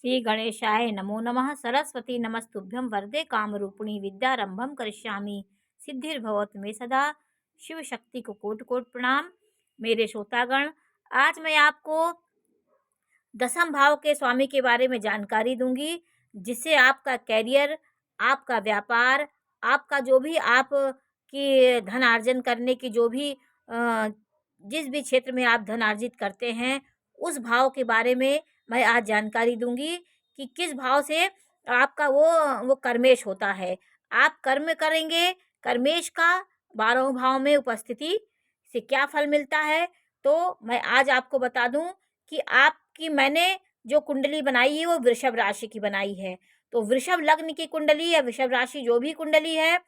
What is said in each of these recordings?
श्री गणेशाय नमो नमः। सरस्वती नमस्तुभ्यं वरदे कामरूपिणी विद्यारंभम करिष्यामि सिद्धिर्भवतु मे सदा। शिव शक्ति को कोटि कोटि प्रणाम। मेरे श्रोतागण, आज मैं आपको दसम भाव के स्वामी के बारे में जानकारी दूंगी, जिससे आपका कैरियर, आपका व्यापार, आपका जो भी आप की धन अर्जन करने की जो भी जिस भी क्षेत्र में आप धन अर्जित करते हैं, उस भाव के बारे में मैं आज जानकारी दूंगी कि किस भाव से आपका वो कर्मेश होता है। आप कर्म करेंगे, कर्मेश का 12वें भाव में उपस्थिति से क्या फल मिलता है, तो मैं आज आपको बता दूं कि आपकी मैंने जो कुंडली बनाई है वो वृषभ राशि की बनाई है। तो वृषभ लग्न की कुंडली या वृषभ राशि जो भी कुंडली है,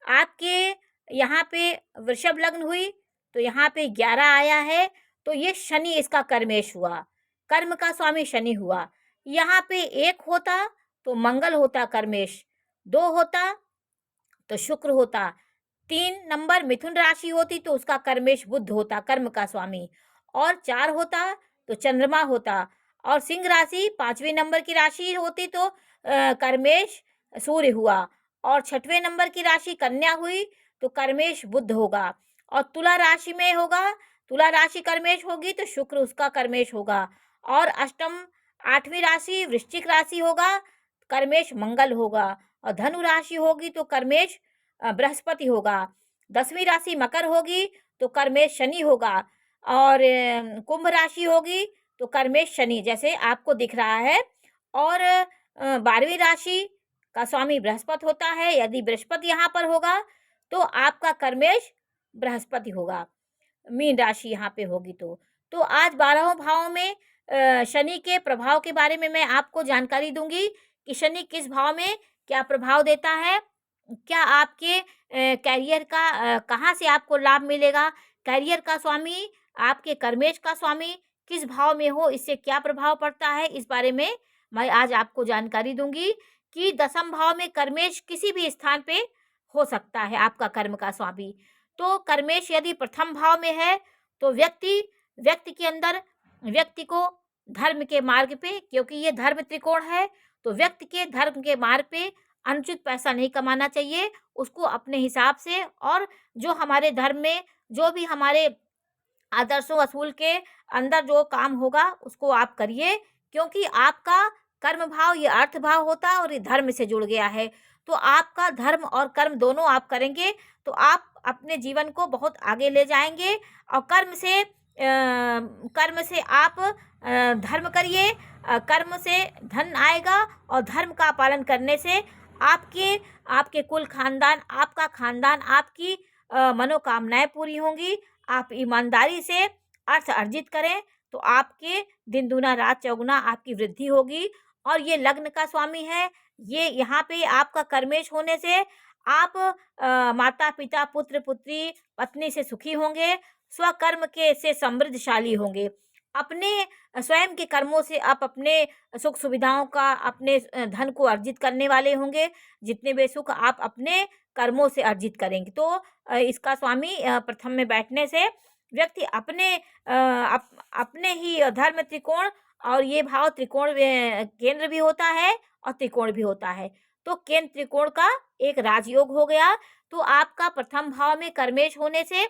आपके यहाँ पे वृषभ लग्न हुई तो यहाँ पे 11 आया है, तो ये शनि इसका कर्मेश हुआ, कर्म का स्वामी शनि हुआ। यहाँ पे 1 होता तो मंगल होता कर्मेश, 2 होता तो शुक्र होता, 3 नंबर मिथुन राशि होती तो उसका कर्मेश बुध होता, कर्म का स्वामी, और 4 होता तो चंद्रमा होता, और सिंह राशि 5वें नंबर की राशि होती तो कर्मेश सूर्य हुआ, और 6वें नंबर की राशि कन्या हुई तो कर्मेश बुध होगा, और तुला राशि में होगा, तुला राशि कर्मेश होगी तो शुक्र उसका कर्मेश होगा, और अष्टम 8वीं राशि वृश्चिक राशि होगा, कर्मेश मंगल होगा, और धनु राशि होगी तो कर्मेश बृहस्पति होगा, 10वीं राशि मकर होगी तो कर्मेश शनि होगा, और कुंभ राशि होगी तो कर्मेश शनि जैसे आपको दिख रहा है, और 12वीं राशि का स्वामी बृहस्पति होता है। यदि बृहस्पति यहाँ पर होगा तो आपका कर्मेश बृहस्पति होगा, मीन राशि यहाँ पे होगी तो आज 12वें भाव में शनि के प्रभाव के बारे में मैं आपको जानकारी दूंगी कि शनि किस भाव में क्या प्रभाव देता है, क्या आपके कैरियर का कहाँ से आपको लाभ मिलेगा, कैरियर का स्वामी, आपके कर्मेश का स्वामी किस भाव में हो, इससे क्या प्रभाव पड़ता है, इस बारे में मैं आज आपको जानकारी दूंगी कि दसम भाव में कर्मेश किसी भी स्थान पे हो सकता है आपका कर्म का स्वामी। तो कर्मेश यदि प्रथम भाव में है तो व्यक्ति के अंदर, व्यक्ति को धर्म के मार्ग पे, क्योंकि ये धर्म त्रिकोण है, तो व्यक्ति के धर्म के मार्ग पे अनुचित पैसा नहीं कमाना चाहिए, उसको अपने हिसाब से, और जो हमारे धर्म में जो भी हमारे आदर्शों असूल के अंदर जो काम होगा उसको आप करिए, क्योंकि आपका कर्म भाव ये अर्थ भाव होता है और ये धर्म से जुड़ गया है। तो आपका धर्म और कर्म दोनों आप करेंगे तो आप अपने जीवन को बहुत आगे ले जाएंगे, और कर्म से आप धर्म करिए, कर्म से धन आएगा, और धर्म का पालन करने से आपके कुल खानदान, आपका खानदान, आपकी मनोकामनाएं पूरी होंगी। आप ईमानदारी से अर्थ अर्जित करें तो आपके दिन दूना रात चौगुना आपकी वृद्धि होगी। और ये लग्न का स्वामी है, ये यहाँ पे आपका कर्मेश होने से आप माता पिता पुत्र पुत्री पत्नी से सुखी होंगे, स्वकर्म के से समृद्धशाली होंगे, अपने स्वयं के कर्मों से आप अपने सुख सुविधाओं का, अपने धन को अर्जित करने वाले होंगे, जितने भी सुख आप अपने कर्मों से अर्जित करेंगे। तो इसका स्वामी प्रथम में बैठने से व्यक्ति अपने ही धर्म त्रिकोण, और ये भाव त्रिकोण केंद्र भी होता है और त्रिकोण भी होता है, तो केंद्र त्रिकोण का एक राजयोग हो गया। तो आपका प्रथम भाव में कर्मेश होने से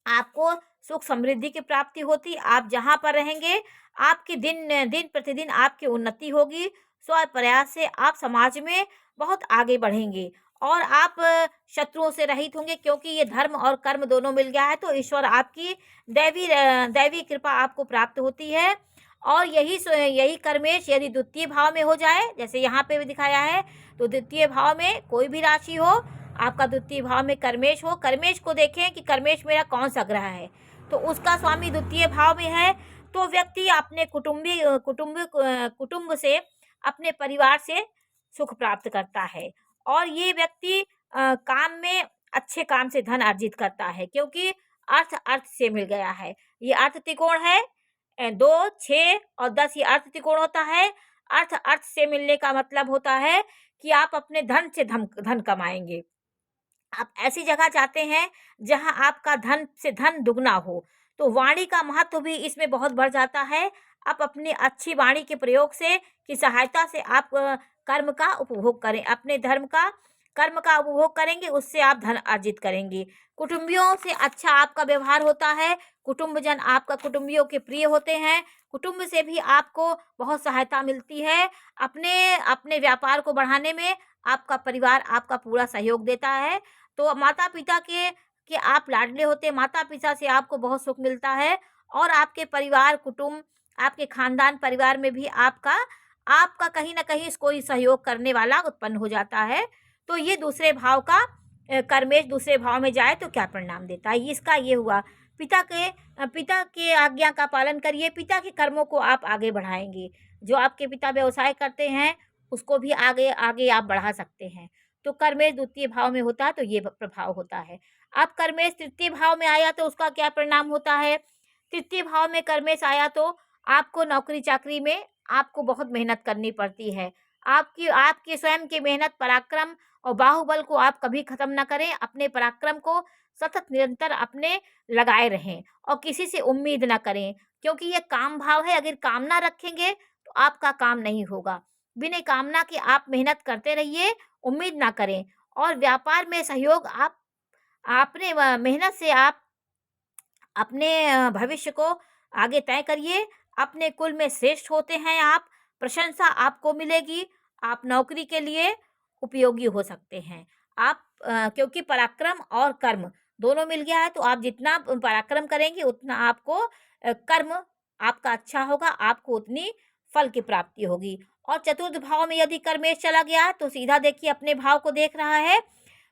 आपको सुख समृद्धि की प्राप्ति होती, आप जहाँ पर रहेंगे आपके दिन प्रतिदिन आपकी उन्नति होगी, स्व प्रयास से आप समाज में बहुत आगे बढ़ेंगे, और आप शत्रुओं से रहित होंगे, क्योंकि ये धर्म और कर्म दोनों मिल गया है तो ईश्वर आपकी दैवी कृपा आपको प्राप्त होती है। और यही कर्मेश यदि द्वितीय भाव में हो जाए, जैसे यहाँ पे भी दिखाया है, तो द्वितीय भाव में कोई भी राशि हो, आपका द्वितीय भाव में कर्मेश हो, कर्मेश को देखें कि कर्मेश मेरा कौन सा ग्रह है, तो उसका स्वामी द्वितीय भाव में है, तो व्यक्ति अपने कुटुंब से, अपने परिवार से सुख प्राप्त करता है, और ये व्यक्ति काम में अच्छे काम से धन अर्जित करता है, क्योंकि अर्थ से मिल गया है। ये अर्थ त्रिकोण है, 2, 6 और 10 ये अर्थ त्रिकोण होता है। अर्थ से मिलने का मतलब होता है कि आप अपने धन से धन कमाएंगे। आप ऐसी जगह जाते हैं जहां आपका धन से धन दुगना हो, तो वाणी का महत्व भी इसमें बहुत बढ़ जाता है। आप अपनी अच्छी वाणी के प्रयोग से की सहायता से आप कर्म का उपभोग करें, अपने धर्म का कर्म का उपभोग करेंगे, उससे आप धन अर्जित करेंगे। कुटुंबियों से अच्छा आपका व्यवहार होता है, कुटुंबजन आपका कुटुंबियों के प्रिय होते हैं, कुटुंब से भी आपको बहुत सहायता मिलती है। अपने अपने व्यापार को बढ़ाने में आपका परिवार आपका पूरा सहयोग देता है। तो माता पिता के आप लाडले होते हैं, माता पिता से आपको बहुत सुख मिलता है और आपके परिवार कुटुंब आपके खानदान परिवार में भी आपका आपका कहीं न कहीं कोई सहयोग करने वाला उत्पन्न हो जाता है। तो ये दूसरे भाव का कर्मेश दूसरे भाव में जाए तो क्या परिणाम देता है, इसका ये हुआ। पिता के आज्ञा का पालन करिए, पिता के कर्मों को आप आगे बढ़ाएँगे। जो आपके पिता व्यवसाय करते हैं, उसको भी आगे आगे आप बढ़ा सकते हैं। तो कर्मेश द्वितीय भाव में होता है तो ये प्रभाव होता है। अब कर्मेश तृतीय भाव में आया तो उसका क्या परिणाम होता है? तृतीय भाव में कर्मेश आया तो आपको नौकरी-चाकरी में आपको बहुत मेहनत करनी पड़ती है। आपकी स्वयं की मेहनत, पराक्रम और बाहुबल को आप कभी ख़त्म ना करें। अपने पराक्रम को सतत निरंतर अपने लगाए रहें और किसी से उम्मीद ना करें, क्योंकि ये काम भाव है। अगर कामना रखेंगे तो आपका काम नहीं होगा। बिना कामना के आप मेहनत करते रहिए, उम्मीद ना करें और व्यापार में सहयोग आप अपने मेहनत से आप अपने भविष्य को आगे तय करिए। अपने कुल में श्रेष्ठ होते हैं आप, प्रशंसा आपको मिलेगी, आप नौकरी के लिए उपयोगी हो सकते हैं। आप क्योंकि पराक्रम और कर्म दोनों मिल गया है तो आप जितना पराक्रम करेंगे उतना आपको कर्म आपका अच्छा होगा, आपको उतनी फल की प्राप्ति होगी। और चतुर्थ भाव में यदि कर्मेश चला गया तो सीधा देखिए अपने भाव को देख रहा है,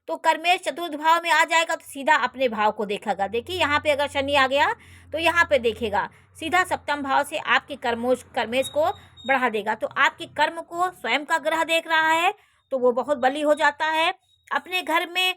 तो कर्मेश चतुर्थ भाव में आ जाएगा तो सीधा अपने भाव को देखेगा। देखिए यहाँ पे अगर शनि आ गया तो यहाँ पे देखेगा, सीधा सप्तम भाव से आपके कर्मेश को बढ़ा देगा। तो आपके कर्म को स्वयं का ग्रह देख रहा है तो वो बहुत बली हो जाता है। अपने घर में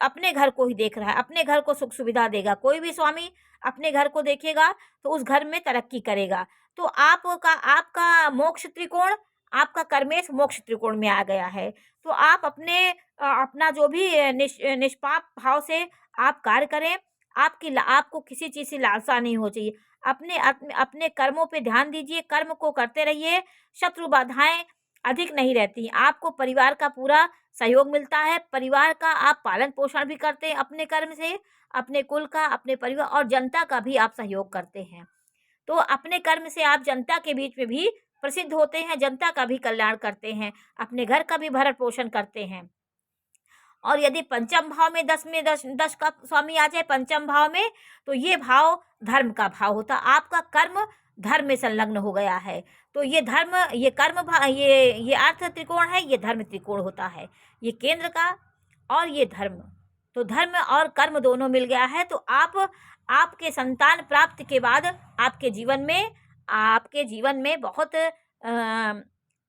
अपने घर को ही देख रहा है, अपने घर को सुख सुविधा देगा। कोई भी स्वामी अपने घर को देखेगा तो उस घर में तरक्की करेगा। तो आपका मोक्ष त्रिकोण, आपका कर्मेश मोक्ष त्रिकोण में आ गया है। तो आप अपना जो भी निष्पाप भाव से आप कार्य करें, आपको किसी चीज़ से लालसा नहीं हो चाहिए। अपने कर्मों पे ध्यान दीजिए, कर्म को करते रहिए, शत्रु बाधाएं अधिक नहीं रहती। आपको परिवार का पूरा सहयोग मिलता है, परिवार का आप पालन पोषण भी करते हैं अपने कर्म से, अपने कुल का, अपने परिवार और जनता का भी आप सहयोग करते हैं। तो अपने कर्म से आप जनता के बीच में भी प्रसिद्ध होते हैं, जनता का भी कल्याण करते हैं, अपने घर का भी भरण पोषण करते हैं। और यदि पंचम भाव में 10 का स्वामी आ जाए पंचम भाव में, तो ये भाव धर्म का भाव होता है। आपका कर्म धर्म में संलग्न हो गया है। तो ये धर्म, ये कर्म भाव, ये अर्थ त्रिकोण है, ये धर्म त्रिकोण होता है। ये केंद्र का और ये धर्म, तो धर्म और कर्म दोनों मिल गया है। तो आपके संतान प्राप्ति के बाद आपके जीवन में बहुत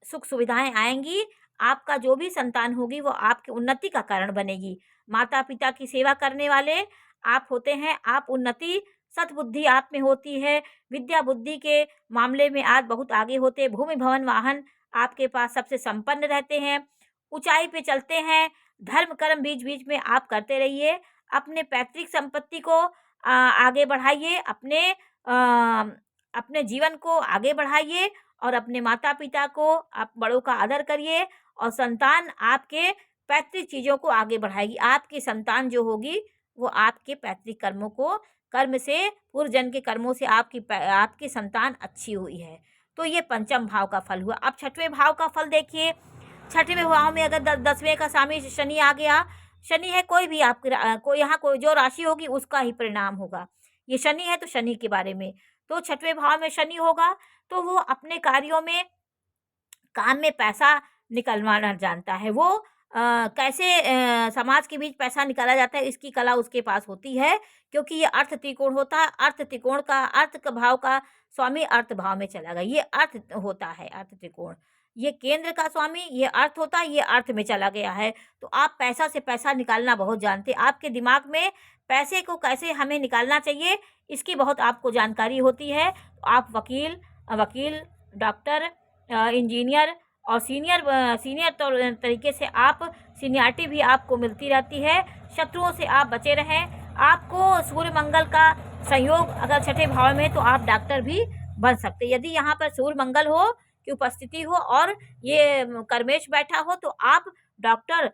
सुख सुविधाएं आएंगी। आपका जो भी संतान होगी वो आपकी उन्नति का कारण बनेगी। माता पिता की सेवा करने वाले आप होते हैं, आप उन्नति सद्बुद्धि आप में होती है। विद्या बुद्धि के मामले में आज बहुत आगे होते हैं। भूमि भवन वाहन आपके पास सबसे संपन्न रहते हैं, ऊंचाई पे चलते हैं। धर्म कर्म बीच बीच में आप करते रहिए। अपने पैतृक संपत्ति को आगे बढ़ाइए, अपने जीवन को आगे बढ़ाइए और अपने माता पिता को, आप बड़ों का आदर करिए और संतान आपके पैतृक चीज़ों को आगे बढ़ाएगी। आपकी संतान जो होगी वो आपके पैतृक कर्म से, पूर्व जन्म के कर्मों से आपकी संतान अच्छी हुई है। तो ये पंचम भाव का फल हुआ। अब छठवें भाव का फल देखिए। छठवें भाव में अगर 10वें का स्वामी शनि आ गया, शनि है कोई भी कोई जो राशि होगी उसका ही परिणाम होगा। ये शनि है तो शनि के बारे में, तो छठवें भाव में शनि होगा तो वो अपने कार्यों में, काम में पैसा निकलवाना जानता है। वो कैसे समाज के बीच पैसा निकाला जाता है इसकी कला उसके पास होती है, क्योंकि ये अर्थ त्रिकोण होता है। अर्थ का भाव का स्वामी अर्थ भाव में चला गया, ये अर्थ होता है, अर्थ त्रिकोण। ये केंद्र का स्वामी ये अर्थ होता है, ये अर्थ में चला गया है। तो आप पैसा से पैसा निकालना बहुत जानते हैं। आपके दिमाग में पैसे को कैसे हमें निकालना चाहिए इसकी बहुत आपको जानकारी होती है। आप वकील, डॉक्टर, इंजीनियर और सीनियर तरीके से आप सीनियरिटी भी आपको मिलती रहती है। शत्रुओं से आप बचे रहें। आपको सूर्य मंगल का संयोग अगर छठे भाव में तो आप डॉक्टर भी बन सकते। यदि यहाँ पर सूर्य मंगल हो की उपस्थिति हो और ये कर्मेश बैठा हो तो आप डॉक्टर,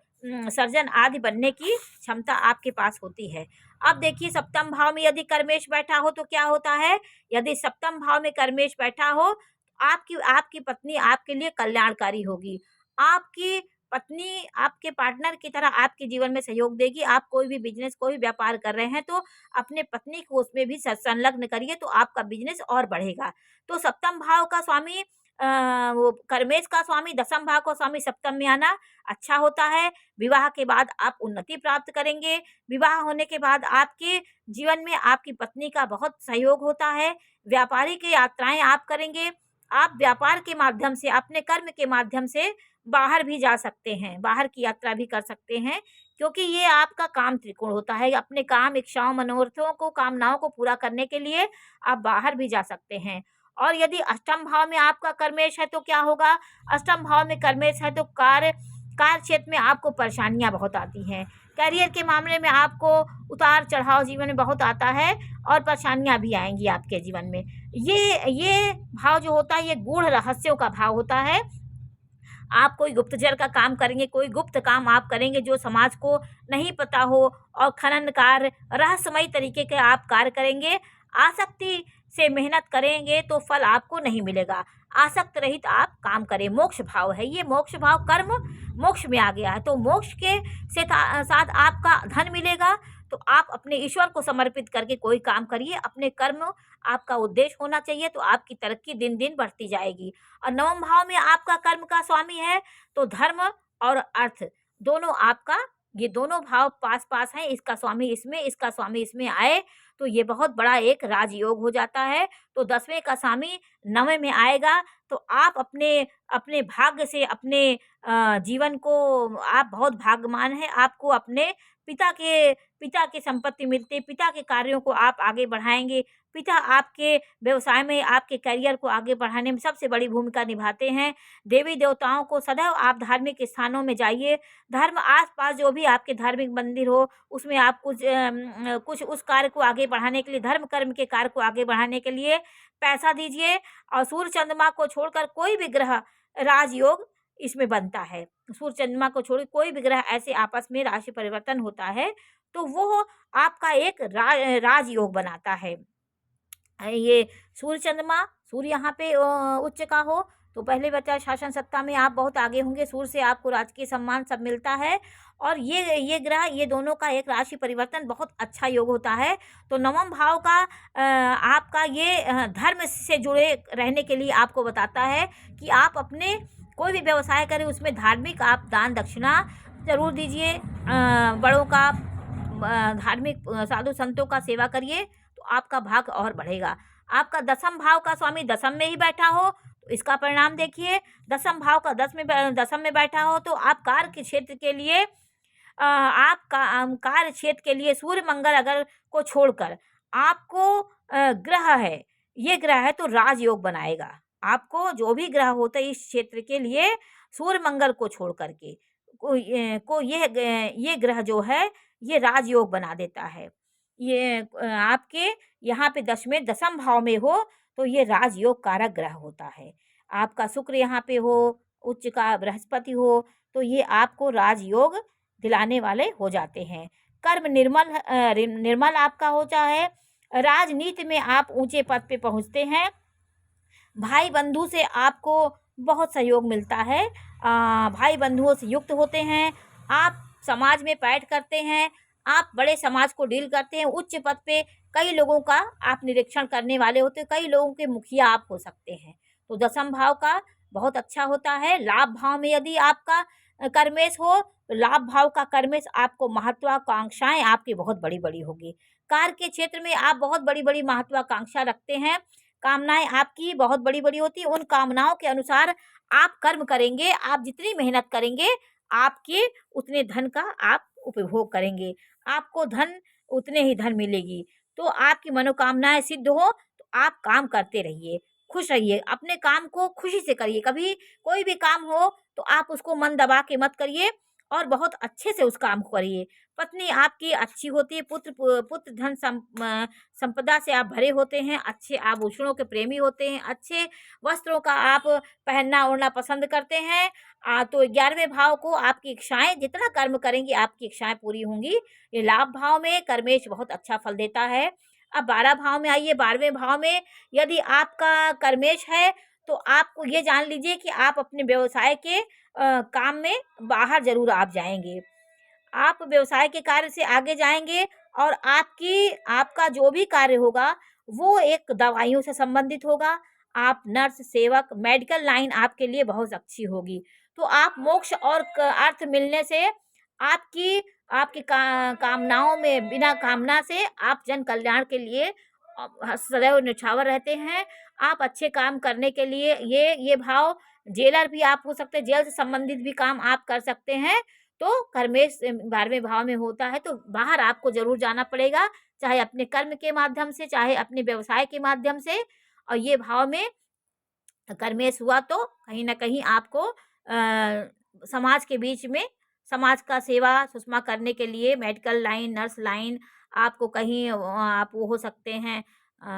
सर्जन आदि बनने की क्षमता आपके पास होती है। अब देखिए सप्तम भाव में यदि कर्मेश बैठा हो तो क्या होता है, यदि सप्तम भाव में कर्मेश बैठा हो, आपकी आपकी पत्नी आपके लिए कल्याणकारी होगी। आपकी पत्नी आपके पार्टनर की तरह आपके जीवन में सहयोग देगी। आप कोई भी बिज़नेस, कोई भी व्यापार कर रहे हैं तो अपने पत्नी को उसमें भी संलग्न करिए तो आपका बिज़नेस और बढ़ेगा। तो सप्तम भाव का स्वामी वो कर्मेश का स्वामी, दसम भाव का स्वामी सप्तम में आना अच्छा होता है। विवाह के बाद आप उन्नति प्राप्त करेंगे। विवाह होने के बाद आपके जीवन में आपकी पत्नी का बहुत सहयोग होता है। व्यापारिक यात्राएँ आप करेंगे। आप व्यापार के माध्यम से, अपने कर्म के माध्यम से बाहर भी जा सकते हैं, बाहर की यात्रा भी कर सकते हैं, क्योंकि ये आपका काम त्रिकोण होता है। अपने काम, इच्छाओं, मनोरथों को, कामनाओं को पूरा करने के लिए आप बाहर भी जा सकते हैं। और यदि अष्टम भाव में आपका कर्मेश है तो क्या होगा? अष्टम भाव में कर्मेश है तो कार्य क्षेत्र में आपको परेशानियाँ बहुत आती हैं। करियर के मामले में आपको उतार-चढ़ाव जीवन में बहुत आता है और परेशानियाँ भी आएँगी आपके जीवन में। ये भाव जो होता है ये गूढ़ रहस्यों का भाव होता है। आप कोई गुप्तचर का काम करेंगे, कोई गुप्त काम आप करेंगे जो समाज को नहीं पता हो और खनन कार्य, रहस्यमयी तरीके के आप कार्य करेंगे। आसक्ति से मेहनत करेंगे तो फल आपको नहीं मिलेगा। आसक्त रहित आप काम करें, मोक्ष भाव है ये, मोक्ष भाव कर्म मोक्ष में आ गया है। तो मोक्ष के साथ आपका धन मिलेगा, तो आप अपने ईश्वर को समर्पित करके कोई काम करिए। अपने कर्म आपका उद्देश्य होना चाहिए तो आपकी तरक्की दिन-दिन बढ़ती जाएगी। और नवम भाव में आपका कर्म का स्वामी है तो धर्म और अर्थ दोनों आपका, ये दोनों भाव पास-पास हैं। इसका स्वामी इसमें, इसका स्वामी इसमें आए तो ये बहुत बड़ा एक राजयोग हो जाता है। तो 10वें का स्वामी 9वें में आएगा तो आप अपने अपने भाग्य से, अपने जीवन को, आप बहुत भाग्यवान हैं। आपको अपने पिता की संपत्ति मिलती, पिता के कार्यों को आप आगे बढ़ाएँगे। पिता आपके व्यवसाय में, आपके करियर को आगे बढ़ाने में सबसे बड़ी भूमिका निभाते हैं। देवी-देवताओं को सदैव आप धार्मिक स्थानों में जाइए। धर्म आस-पास जो भी आपके धार्मिक मंदिर हो, उसमें आप कुछ उस कार्य को आगे बढ़ाने के लिए, धर्म कर्म के कार्य को आगे बढ़ाने के लिए पैसा दीजिए। और सूर्य चंद्रमा को छोड़कर कोई भी ग्रह राजयोग इसमें बनता है। सूर्य चंद्रमा को छोड़ कोई भी ग्रह ऐसे आपस में राशि परिवर्तन होता है, तो वो आपका एक राजयोग बनाता है। ये सूर्य चंद्रमा, सूर्य यहाँ पे उच्च का हो तो पहले बताया शासन सत्ता में आप बहुत आगे होंगे। सूर्य से आपको राजकीय सम्मान सब मिलता है। और ये ग्रह, ये दोनों का एक राशि परिवर्तन बहुत अच्छा योग होता है। तो नवम भाव का आपका ये धर्म से जुड़े रहने के लिए आपको बताता है कि आप अपने कोई भी व्यवसाय करें उसमें धार्मिक आप दान दक्षिणा ज़रूर दीजिए। बड़ों का, धार्मिक साधु संतों का सेवा करिए तो आपका भाग्य और बढ़ेगा। आपका दसम भाव का स्वामी दसम में ही बैठा हो तो इसका परिणाम देखिए। दसम भाव का दसम में बैठा हो तो आप कार्य के क्षेत्र के लिए, कार्य क्षेत्र के लिए सूर्य मंगल अगर को छोड़कर आपको ग्रह है, ये ग्रह है तो राजयोग बनाएगा। आपको जो भी ग्रह होते हैं इस क्षेत्र के लिए सूर्य मंगल को छोड़ करके ये ग्रह जो है ये राजयोग बना देता है। ये आपके यहाँ पे दसम भाव में हो तो ये राजयोग कारक ग्रह होता है। आपका शुक्र यहाँ पे हो, उच्च का बृहस्पति हो तो ये आपको राजयोग दिलाने वाले हो जाते हैं। कर्म निर्मल आपका होता है। राजनीति में आप ऊंचे पद पे पहुँचते हैं। भाई बंधु से आपको बहुत सहयोग मिलता है। भाई बंधुओं से युक्त होते हैं। आप समाज में पैठ करते हैं। आप बड़े समाज को डील करते हैं। उच्च पद पे कई लोगों का आप निरीक्षण करने वाले होते हैं। कई लोगों के मुखिया आप हो सकते हैं। तो दसम भाव का बहुत अच्छा होता है। लाभ भाव में यदि आपका कर्मेश हो तो लाभ भाव का कर्मेश आपको महत्वाकांक्षाएं आपकी बहुत बड़ी-बड़ी होगी। कार्य के क्षेत्र में आप बहुत बड़ी-बड़ी महत्वाकांक्षा रखते हैं। कामनाएं आपकी बहुत बड़ी-बड़ी होती हैं। उन कामनाओं के अनुसार आप कर्म करेंगे। आप जितनी मेहनत करेंगे आपके उतने धन का आप उपभोग करेंगे। आपको धन उतने ही धन मिलेगी। तो आपकी मनोकामनाएं सिद्ध हो तो आप काम करते रहिए, खुश रहिए। अपने काम को खुशी से करिए। कभी कोई भी काम हो तो आप उसको मन दबा के मत करिए। और बहुत अच्छे से उस काम को करिए। पत्नी आपकी अच्छी होती है, पुत्र धन संपदा से आप भरे होते हैं, अच्छे आभूषणों के प्रेमी होते हैं, अच्छे वस्त्रों का आप पहनना-ओढ़ना पसंद करते हैं। तो 11वें भाव को आपकी इच्छाएँ जितना कर्म करेंगी आपकी इच्छाएँ पूरी होंगी। ये लाभ भाव में कर्मेश बहुत अच्छा फल देता है। अब 12 भाव में आइए, 12वें भाव में यदि आपका कर्मेश है, तो आपको ये जान लीजिए कि आप अपने व्यवसाय के काम में बाहर ज़रूर आप जाएँगे। आप व्यवसाय के कार्य से आगे जाएँगे और आपका जो भी कार्य होगा, वो एक दवाइयों से संबंधित होगा। आप नर्स, सेवक, मेडिकल लाइन आपके लिए बहुत अच्छी होगी। तो आप मोक्ष और क अर्थ मिलने से आपकी आपकी कामनाओं में बिना कामना से आप जन कल्याण के लिए सदैव न्यौछावर रहते हैं। आप अच्छे काम करने के लिए ये भाव जेलर भी आप हो सकते हैं, जेल से संबंधित भी काम आप कर सकते हैं। तो कर्मेश 12वें भाव में होता है, तो बाहर आपको ज़रूर जाना पड़ेगा, चाहे अपने कर्म के माध्यम से, चाहे अपने व्यवसाय के माध्यम से। और ये भाव में कर्मेश हुआ तो कहीं न कहीं आपको समाज के बीच में समाज का सेवा सुषमा करने के लिए मेडिकल लाइन, नर्स लाइन, आपको कहीं आप वो हो सकते हैं,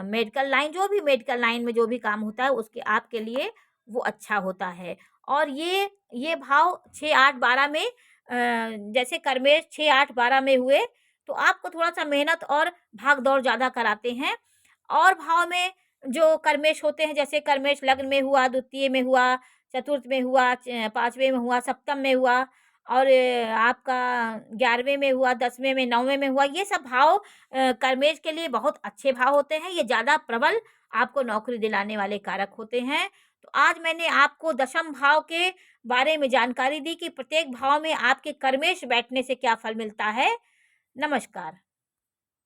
मेडिकल लाइन, जो भी मेडिकल लाइन में जो भी काम होता है उसके आपके लिए वो अच्छा होता है। और ये भाव 6, 8, 12 में जैसे कर्मेश 6, 8, 12 में हुए तो आपको थोड़ा-सा मेहनत और भाग-दौड़ ज़्यादा कराते हैं। और भाव में जो कर्मेश होते हैं, जैसे कर्मेश लग्न में हुआ, द्वितीय में हुआ, चतुर्थ में हुआ, 5वें में हुआ, सप्तम में हुआ और आपका 11वें में हुआ, 10वें में, 9वें में हुआ, ये सब भाव कर्मेश के लिए बहुत अच्छे भाव होते हैं। ये ज़्यादा प्रबल आपको नौकरी दिलाने वाले कारक होते हैं। तो आज मैंने आपको दशम भाव के बारे में जानकारी दी कि प्रत्येक भाव में आपके कर्मेश बैठने से क्या फल मिलता है। नमस्कार।